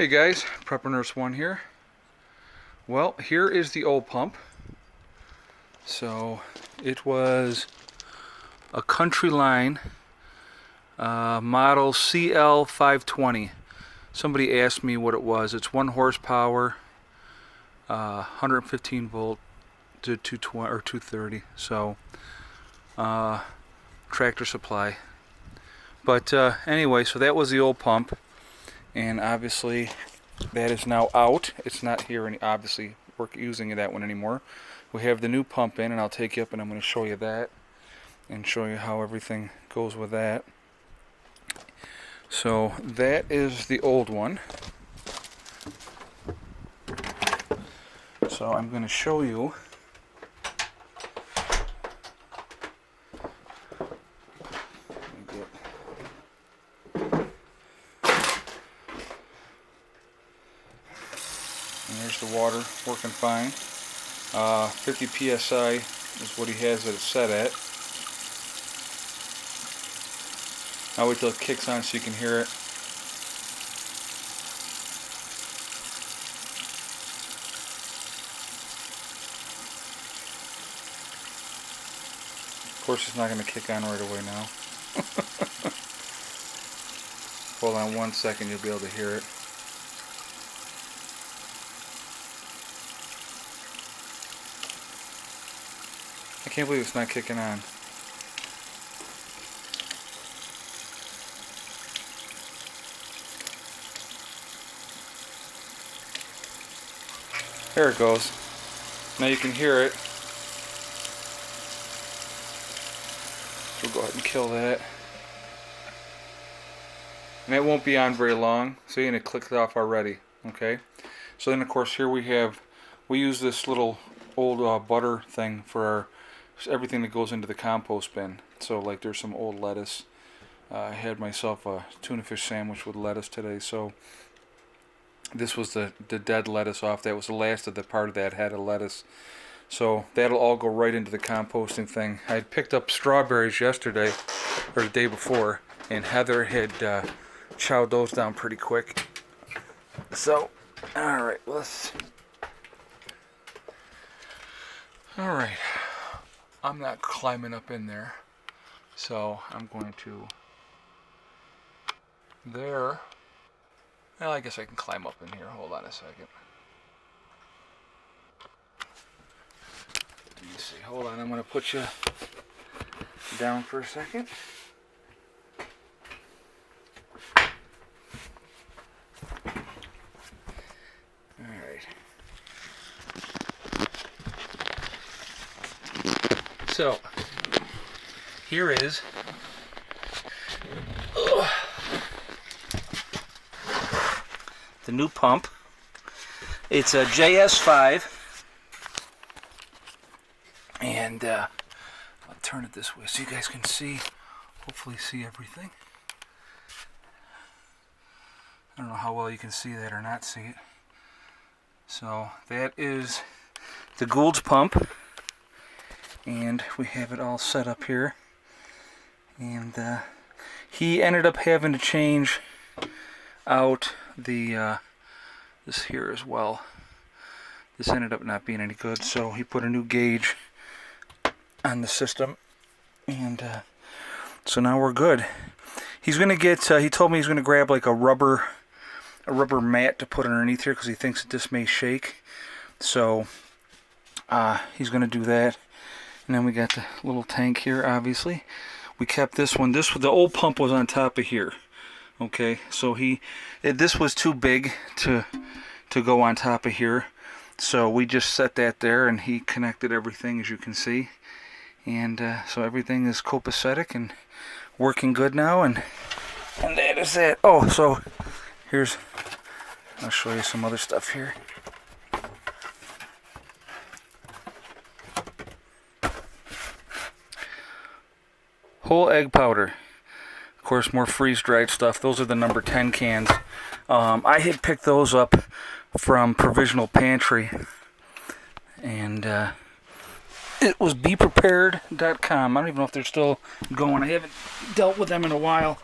Hey guys, Prepper Nurse 1 here. Well, here is the old pump. So it was a Country Line model CL520. Somebody asked me what it was. It's 1 horsepower, 115 volt to 220 or 230. So tractor supply. But anyway, so that was the old pump. And obviously that is now out. It's not here obviously we're using that one anymore. We have the new pump in, and I'll take you up and I'm going to show you that and show you how everything goes with that. So that is the old one. So I'm going to show you and there's the water working fine. 50 psi is what he has it set at. I'll wait till it kicks on so you can hear it. Of course, it's not going to kick on right away now. Hold on 1 second, you'll be able to hear it. I can't believe it's not kicking on. There it goes. Now you can hear it. So we'll go ahead and kill that. And it won't be on very long. See, and it clicked off already. Okay. So then, of course, here we use this little old butter thing for everything that goes into the compost bin. So, like, there's some old lettuce. I had myself a tuna fish sandwich with lettuce today. So this was the dead lettuce off. That was the last of the part of that had a lettuce. So that'll all go right into the composting thing. I had picked up strawberries yesterday, or the day before, and Heather had chowed those down pretty quick. So, alright, Alright, I'm not climbing up in there. So I'm going to there. Well, I guess I can climb up in here. Hold on a second. Let me see. Hold on. I'm going to put you down for a second. Alright. So, here is the new pump. It's a JS5, and I'll turn it this way so you guys can see, hopefully see everything. I don't know how well you can see that or not see it. So that is the Gould's pump, and we have it all set up here. And he ended up having to change out the this here as well. This ended up not being any good, so he put a new gauge on the system, and so now we're good. He's gonna get. He told me he's gonna grab like a rubber mat to put underneath here because he thinks that this may shake. So he's gonna do that. And then we got the little tank here. Obviously, we kept this one. The old pump was on top of here. Okay, so this was too big to go on top of here, so we just set that there, and he connected everything, as you can see, and so everything is copacetic and working good now, and that is it. Oh, so I'll show you some other stuff here. Whole egg powder. Of course, more freeze-dried stuff. Those are the number 10 cans. I had picked those up from Provisional Pantry, and it was beprepared.com. I don't even know if they're still going. I haven't dealt with them in a while.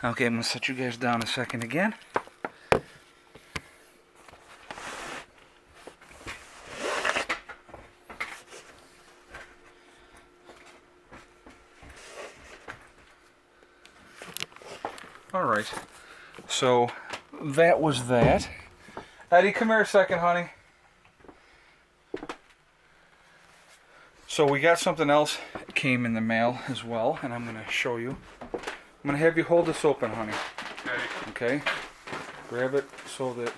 Okay, I'm going to set you guys down a second again. Alright, so that was that. Eddie, come here a second, honey. So we got something else came in the mail as well, and I'm going to show you. I'm going to have you hold this open, honey. Okay? Grab it so that...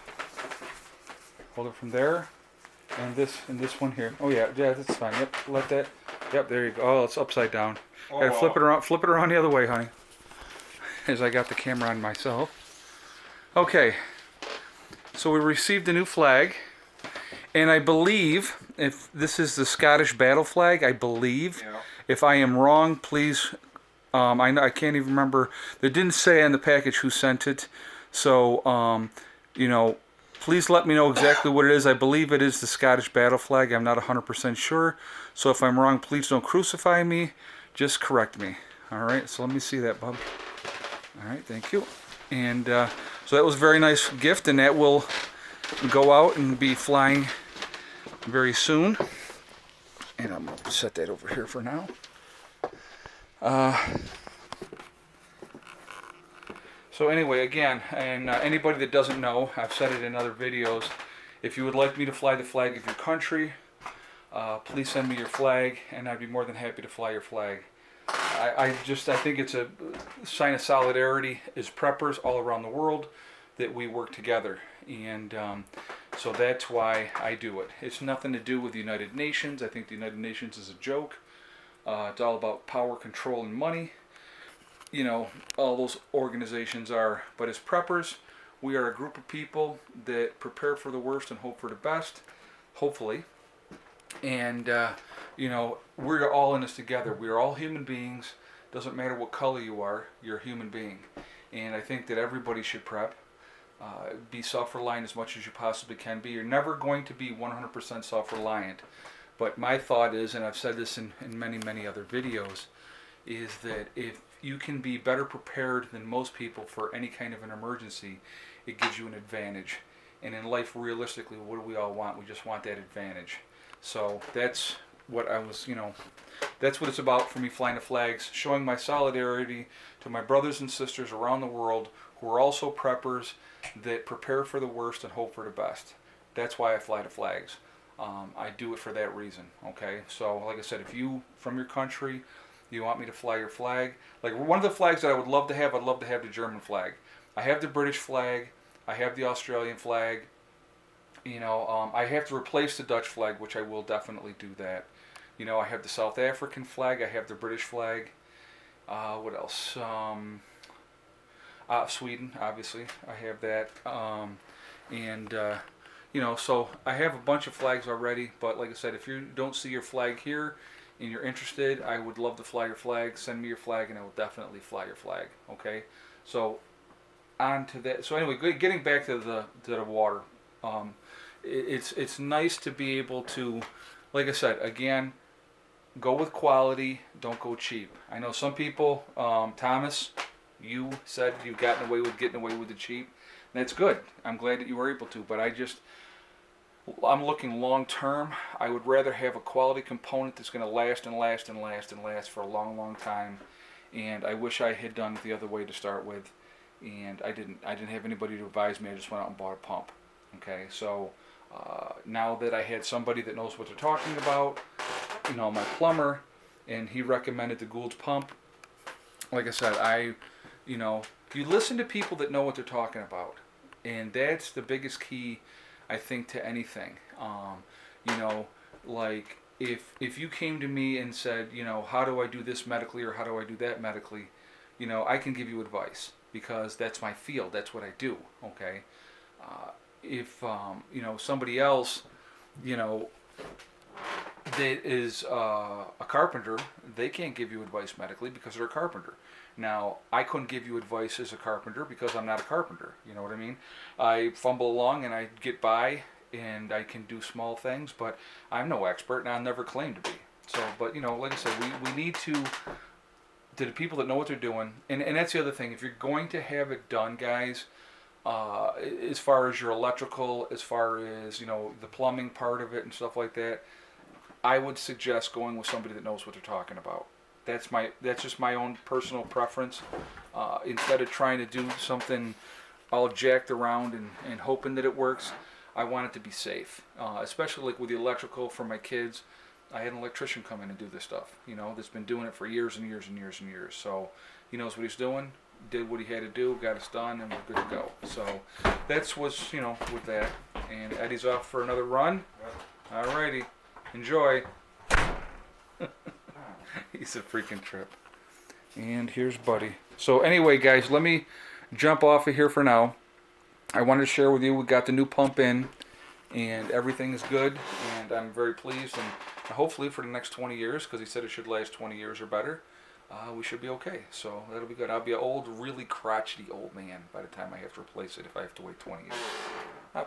Hold it from there. And this one here. Oh yeah, that's fine. Yep, let that... Yep, there you go. Oh, it's upside down. Oh, Gotta flip it around the other way, honey. As I got the camera on myself. Okay. So we received a new flag. And I believe, if this is the Scottish battle flag, I believe. Yeah. If I am wrong, please... I can't even remember. They didn't say on the package who sent it. So, you know, please let me know exactly what it is. I believe it is the Scottish battle flag. I'm not 100% sure. So if I'm wrong, please don't crucify me. Just correct me. All right, so let me see that, bub. All right, thank you. And so that was a very nice gift, and that will go out and be flying very soon. And I'm going to set that over here for now. So anyway, again, and anybody that doesn't know, I've said it in other videos, if you would like me to fly the flag of your country, please send me your flag, and I'd be more than happy to fly your flag. I think it's a sign of solidarity as preppers all around the world that we work together, and so that's why I do it. It's nothing to do with the United Nations. I think the United Nations is a joke. It's all about power, control, and money. You know, all those organizations are. But as preppers, we are a group of people that prepare for the worst and hope for the best, hopefully. And, you know, we're all in this together. We are all human beings. Doesn't matter what color you are, you're a human being. And I think that everybody should prep. Be self-reliant as much as you possibly can be. You're never going to be 100% self-reliant. But my thought is, and I've said this in many, many other videos, is that if you can be better prepared than most people for any kind of an emergency, it gives you an advantage. And in life, realistically, what do we all want? We just want that advantage. So that's what I was, you know, that's what it's about for me flying the flags, showing my solidarity to my brothers and sisters around the world who are also preppers that prepare for the worst and hope for the best. That's why I fly the flags. I do it for that reason, okay? So, like I said, if you, from your country, you want me to fly your flag, like one of the flags that I would love to have, I'd love to have the German flag. I have the British flag, I have the Australian flag, you know, I have to replace the Dutch flag, which I will definitely do that. You know, I have the South African flag, I have the British flag, what else? Sweden, obviously, I have that, you know, so I have a bunch of flags already, but like I said, if you don't see your flag here and you're interested, I would love to fly your flag. Send me your flag and I will definitely fly your flag, okay? So, on to that. So anyway, getting back to the water, it's nice to be able to, like I said, again, go with quality, don't go cheap. I know some people, Thomas, you said you've getting away with the cheap. That's good. I'm glad that you were able to, but I'm looking long term. I would rather have a quality component that's going to last and last and last and last for a long, long time. And I wish I had done it the other way to start with, and I didn't. I didn't have anybody to advise me. I just went out and bought a pump. Okay, so now that I had somebody that knows what they're talking about, you know, my plumber, and he recommended the Gould's pump. Like I said, you know, you listen to people that know what they're talking about, and that's the biggest key, I think, to anything. You know, like if you came to me and said, you know, how do I do this medically or how do I do that medically, you know, I can give you advice because that's my field. That's what I do. Okay. If you know, somebody else, you know, that is a carpenter, they can't give you advice medically because they're a carpenter. Now, I couldn't give you advice as a carpenter because I'm not a carpenter. You know what I mean? I fumble along and I get by and I can do small things, but I'm no expert and I'll never claim to be. So, but you know, like I said, we need to to the people that know what they're doing, and that's the other thing. If you're going to have it done, guys, as far as your electrical, as far as the plumbing part of it and stuff like that, I would suggest going with somebody that knows what they're talking about. That's just my own personal preference. Instead of trying to do something all jacked around and hoping that it works, I want it to be safe. Especially like with the electrical for my kids. I had an electrician come in and do this stuff, that's been doing it for years and years and years and years. So he knows what he's doing, did what he had to do, got us done, and we're good to go. So that's what's, with that. And Eddie's off for another run. Alrighty. Enjoy. He's a freaking trip. And here's Buddy. So anyway, guys, let me jump off of here for now. I wanted to share with you, we got the new pump in, and everything is good, and I'm very pleased, and hopefully for the next 20 years, because he said it should last 20 years or better, we should be okay. So that'll be good. I'll be an old, really crotchety old man by the time I have to replace it, if I have to wait 20 years.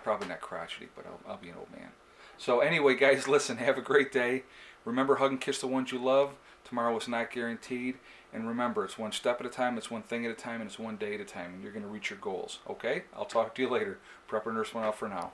Probably not crotchety, but I'll be an old man. So anyway, guys, listen, have a great day. Remember, hug and kiss the ones you love. Tomorrow is not guaranteed. And remember, it's one step at a time, it's one thing at a time, and it's one day at a time. And you're going to reach your goals, okay? I'll talk to you later. Prepper Nurse 1 out for now.